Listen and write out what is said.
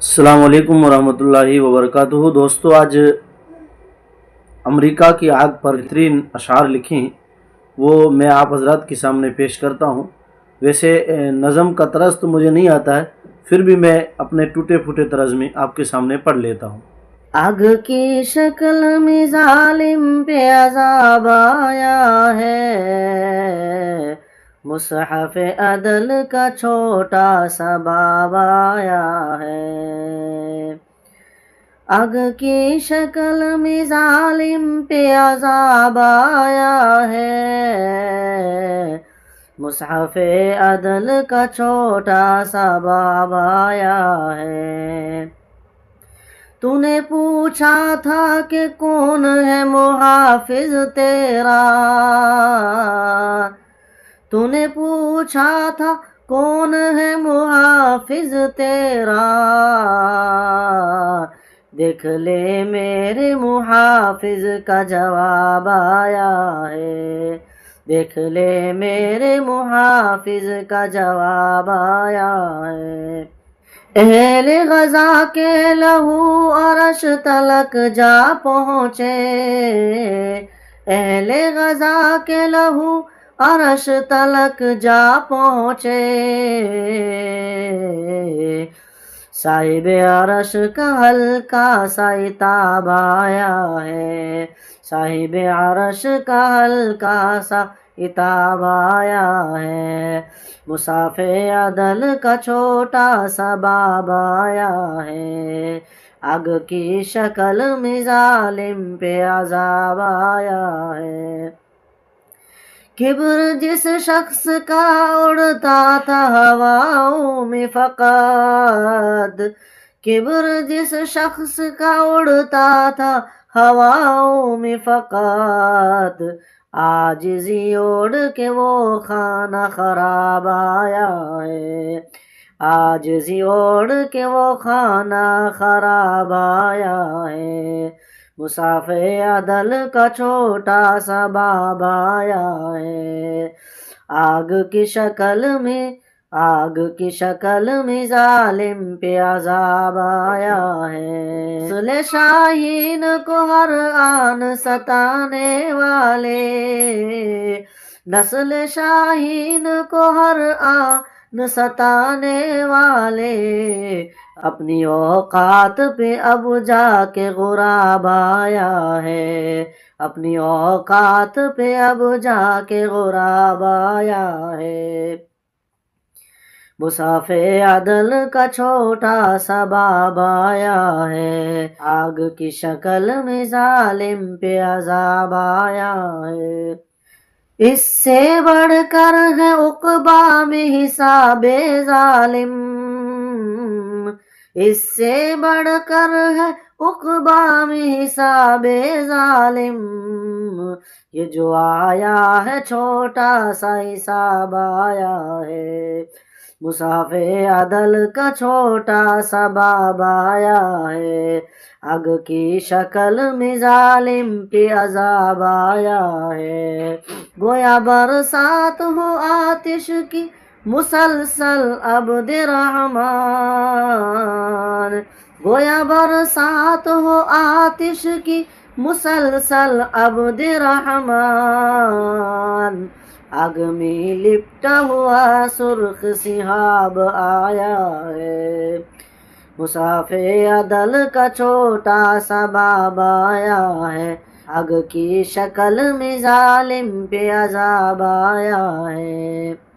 अस्सलाम वालेकुम वरहमतुल्लाहि वबरकातुहू। दोस्तों, आज अमेरिका की आग पर बेहतरीन अशार लिखी वो मैं आप हजरात के सामने पेश करता हूँ। वैसे नज़म का तर्ज तो मुझे नहीं आता है, फिर भी मैं अपने टूटे फूटे तर्ज में आपके सामने पढ़ लेता हूँ। आग की शक्ल में जालिम पे अज़ाब आया है, मुसहफ़ अदल का छोटा सा बाब आया है। आग की शक्ल में जालिम पे अज़ाब आया है, मुसहफ़ अदल का छोटा सा बाब आया है। तूने पूछा था कि कौन है मुहाफिज तेरा, तूने पूछा था कौन है मुहाफिज तेरा, देख ले मेरे मुहाफिज का जवाब आया है, देख ले मेरे मुहाफिज का जवाब आया है। अहले गजा के लहू अरश तलक जा पहुँचे, अहले गजा के लहू अरश तलक जा पहुँचे, साहिब अरश का हल्का सा इताब आया है, साहिब अरश का हल्का सा इताब आया है, मुसाफे अदल का छोटा सा बाब आया है। आग की शक्ल में जालिम पे अज़ाब आया है। किब्र जिस शख्स का उड़ता था हवाओं में फ़क़त, किब्र जिस शख्स का उड़ता था हवाओं में फ़क़त, आजिज़ी ओढ़ के वो खाना खराब आया है, आजिज़ी ओढ़ के वो खाना खराब आया है, मुसाफ़े अदल का छोटा सा बाब आया है। आग की शक्ल में, आग की शक्ल में जालिम पे अज़ाब आया है। नस्ल शाहीन को हर आन सताने वाले, नस्ल शाहीन को हर आन सताने वाले, अपनी औकात पे अब जाके गुराब आया है, अपनी औकात पे अब जाके गुराब आया है। मुसाफे अदल का छोटा सा बाब आया है, आग की शक्ल में जालिम पे अज़ाब आया है। इससे बढ़कर है उक़बा में हिसाबे जालिम, इससे बढ़कर है उक़बा में हिसाबे जालिम, ये जो आया है छोटा सा हिसाब आया है, मुसाफे अदल का छोटा सा बाब आया है। आग की शक्ल में जालिम पे अज़ाब आया है। गोया बरसात हो आतिश की मुसलसल अब्द रहमान, गोया बरसात हो आतिश की मुसलसल अब्द रहमान, आग में लिपटा हुआ सुर्ख सिहाब आया है, मुसाफे अदल का छोटा सा बाब आया है। आग की शक्ल में जालिम पे अज़ाब आया है।